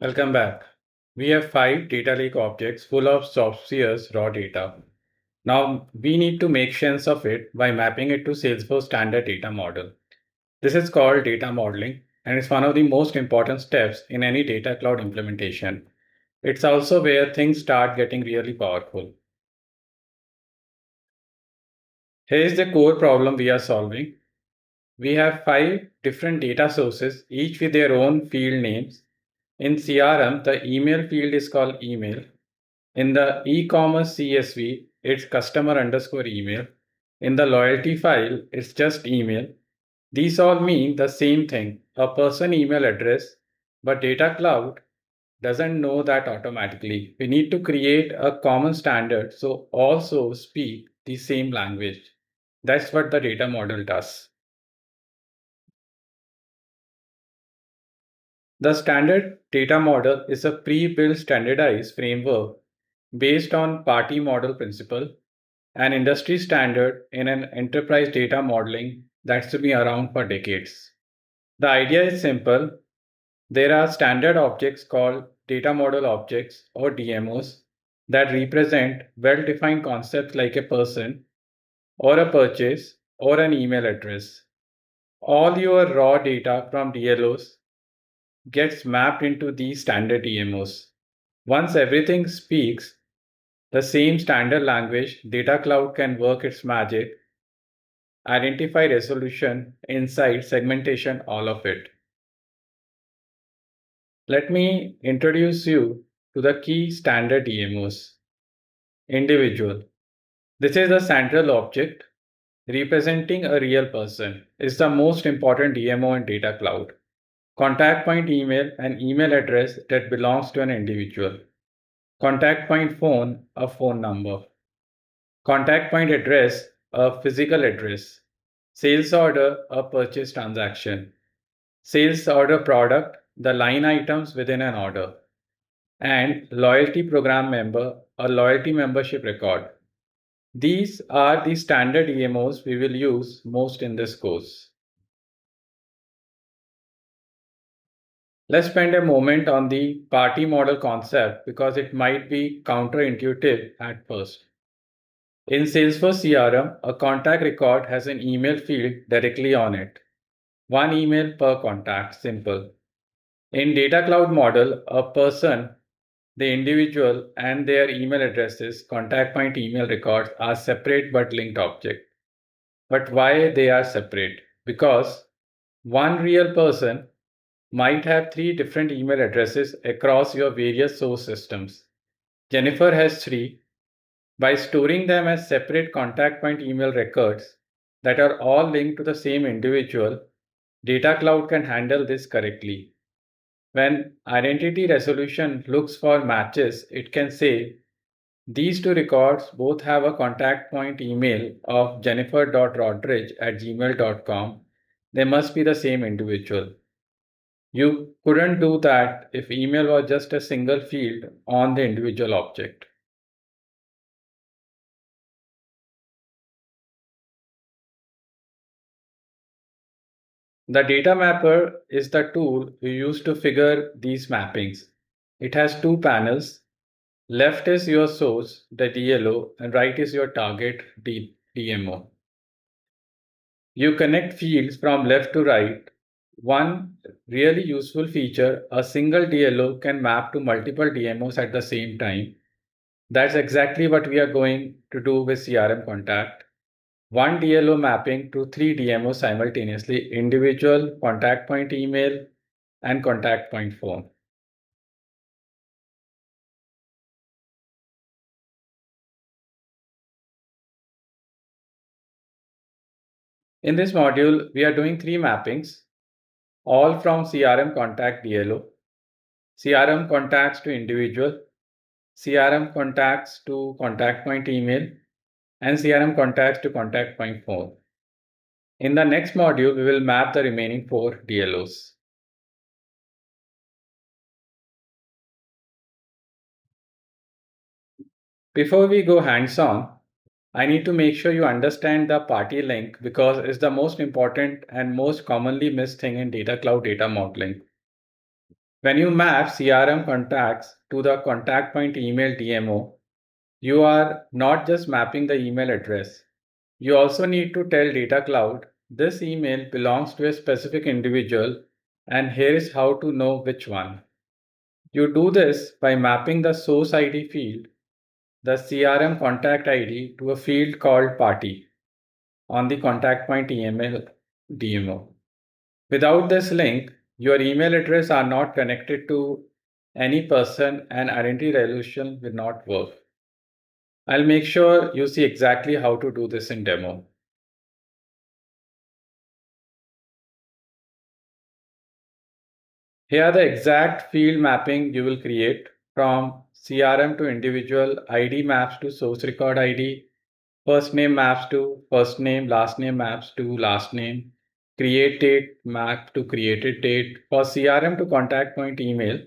Welcome back. We have 5 data lake objects full of software's raw data. Now we need to make sense of it by mapping it to Salesforce Standard Data Model. This is called data modeling, and it's one of the most important steps in any data cloud implementation. It's also where things start getting really powerful. Here's the core problem we are solving. We have 5 different data sources, each with their own field names. In CRM, the email field is called email. In the e-commerce CSV, it's customer underscore email. In the loyalty file, it's just email. These all mean the same thing, a person email address, but Data Cloud doesn't know that automatically. We need to create a common standard so all sources speak the same language. That's what the data model does. The standard data model is a pre-built standardized framework based on party model principle, an industry standard in an enterprise data modeling that's been around for decades. The idea is simple. There are standard objects called data model objects or DMOs that represent well-defined concepts like a person or a purchase or an email address. All your raw data from DLOs gets mapped into these standard DMOs. Once everything speaks the same standard language, Data Cloud can work its magic, identify resolution, insight, segmentation, all of it. Let me introduce you to the key standard DMOs. Individual. This is the central object representing a real person. It's the most important DMO in Data Cloud. Contact point email, an email address that belongs to an individual. Contact point phone, a phone number. Contact point address, a physical address. Sales order, a purchase transaction. Sales order product, the line items within an order. And loyalty program member, a loyalty membership record. These are the standard DMOs we will use most in this course. Let's spend a moment on the party model concept because it might be counterintuitive at first. In Salesforce CRM, a contact record has an email field directly on it. One email per contact, simple. In Data Cloud model, a person, the individual, and their email addresses, contact point email records are separate but linked objects. But why they are separate? Because one real person might have 3 different email addresses across your various source systems. Jennifer has 3. By storing them as separate contact point email records that are all linked to the same individual, Data Cloud can handle this correctly. When identity resolution looks for matches, it can say these 2 records both have a contact point email of jennifer.rodridge@gmail.com. They must be the same individual. You couldn't do that if email was just a single field on the individual object. The data mapper is the tool you use to figure these mappings. It has 2 panels. Left is your source, the DLO, and right is your target, DMO. You connect fields from left to right. One really useful feature, a single DLO can map to multiple DMOs at the same time. That's exactly what we are going to do with CRM Contact. One DLO mapping to 3 DMOs simultaneously, individual, contact point email, and contact point phone. In this module, we are doing 3 mappings, all from CRM Contact DLO, CRM contacts to individual, CRM contacts to contact point email, and CRM contacts to contact point phone. In the next module, we will map the remaining 4 DLOs. Before we go hands-on, I need to make sure you understand the party link because it's the most important and most commonly missed thing in Data Cloud data modeling. When you map CRM contacts to the contact point email DMO, you are not just mapping the email address. You also need to tell Data Cloud this email belongs to a specific individual, and here is how to know which one. You do this by mapping the source ID field, the CRM contact ID, to a field called party on the contact point email DMO. Without this link, your email address are not connected to any person and identity resolution will not work. I'll make sure you see exactly how to do this in demo. Here are the exact field mapping you will create from CRM to individual, ID maps to source record ID, first name maps to first name, last name maps to last name, create date map to created date. For CRM to contact point email,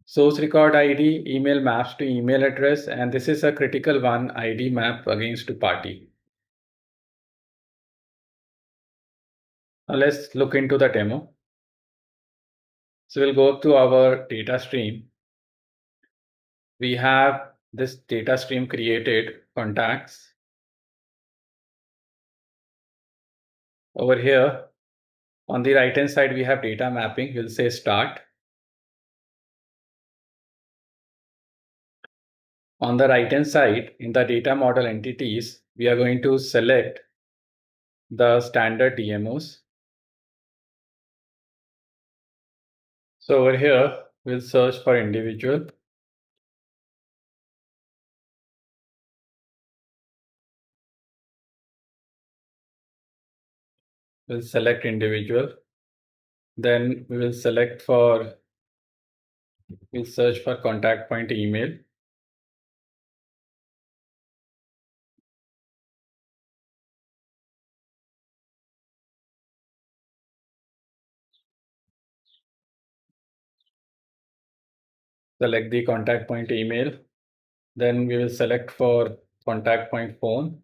source record ID, email maps to email address, and this is a critical one, ID map against to party. Now let's look into the demo. So we'll go to our data stream. We have this data stream created, contacts. Over here, on the right hand side, we have data mapping. We'll say start. On the right hand side, in the data model entities, we are going to select the standard DMOs. So over here, we'll search for individual. We'll select individual. Then we will select for, we'll search for contact point email. Select the contact point email. Then we will select for contact point phone.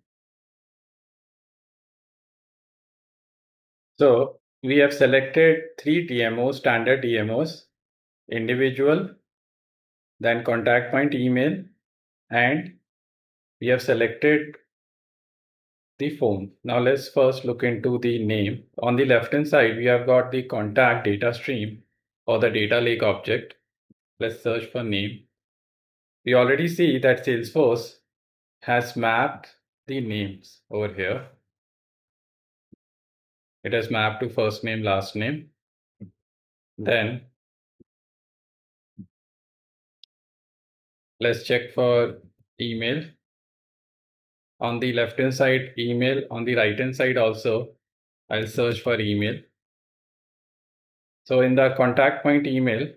So we have selected three DMOs, standard DMOs, individual, then contact point email, and we have selected the phone. Now let's first look into the name. On the left hand side, we have got the contact data stream or the data lake object. Let's search for name. We already see that Salesforce has mapped the names over here. It has mapped to first name, last name. Then let's check for email. On the left hand side, email. On the right hand side also, I'll search for email. So in the contact point email,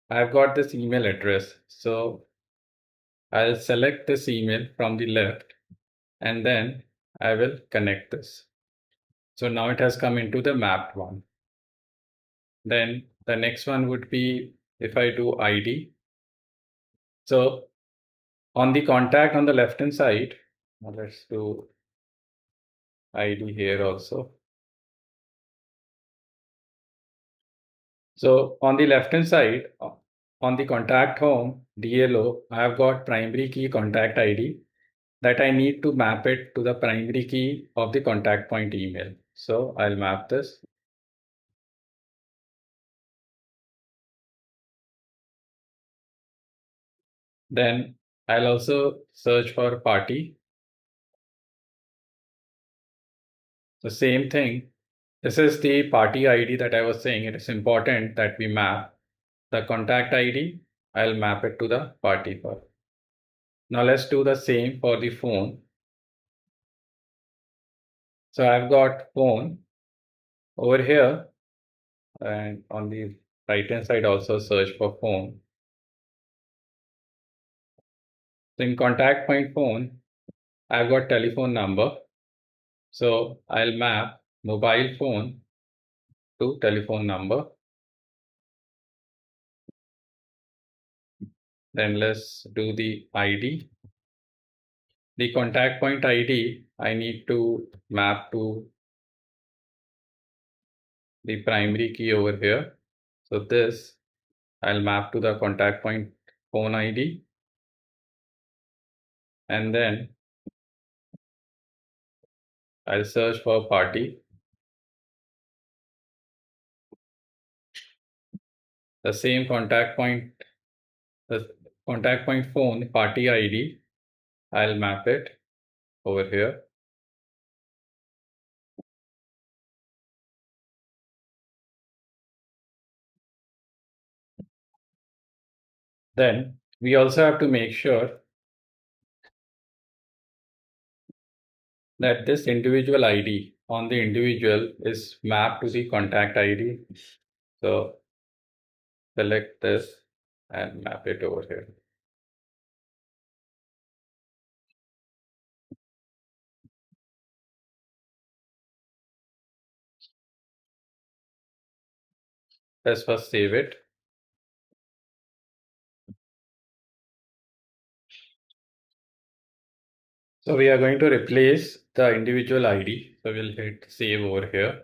I've got this email address. So I'll select this email from the left and then I will connect this. So now it has come into the mapped one. Then the next one would be if I do ID. So on the contact on the left hand side, now let's do ID here also. So on the left hand side, on the contact home DLO, I have got primary key contact ID that I need to map it to the primary key of the contact point email. So I'll map this. Then I'll also search for party. The same thing. This is the party ID that I was saying. It is important that we map the contact ID. I'll map it to the party for. Now let's do the same for the phone. So I've got phone over here, and on the right hand side also search for phone. So in contact point phone, I've got telephone number. So I'll map mobile phone to telephone number. Then let's do the ID. The contact point ID, I need to map to the primary key over here. So this I'll map to the contact point phone ID, and then I'll search for party. The same contact point, the contact point phone party ID, I'll map it over here. Then we also have to make sure that this individual ID on the individual is mapped to the contact ID. So select this and map it over here. Let's first save it. So we are going to replace the individual ID. So we'll hit save over here.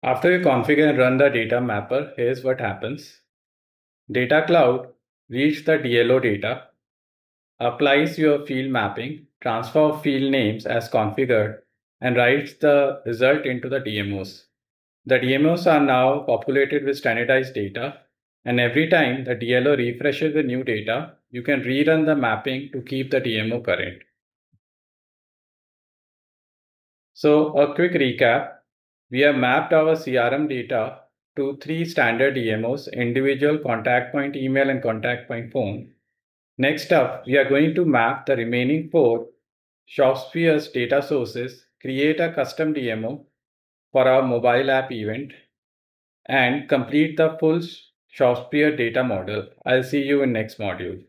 After you configure and run the data mapper, here's what happens. Data Cloud reads the DLO data, applies your field mapping, transfer field names as configured, and writes the result into the DMOs. The DMOs are now populated with standardized data, and every time the DLO refreshes with new data, you can rerun the mapping to keep the DMO current. So a quick recap, we have mapped our CRM data to 3 standard DMOs, individual, contact point email, and contact point phone. Next up, we are going to map the remaining 4 ShopSphere's data sources, create a custom DMO for our mobile app event, and complete the full ShopSphere data model. I'll see you in next module.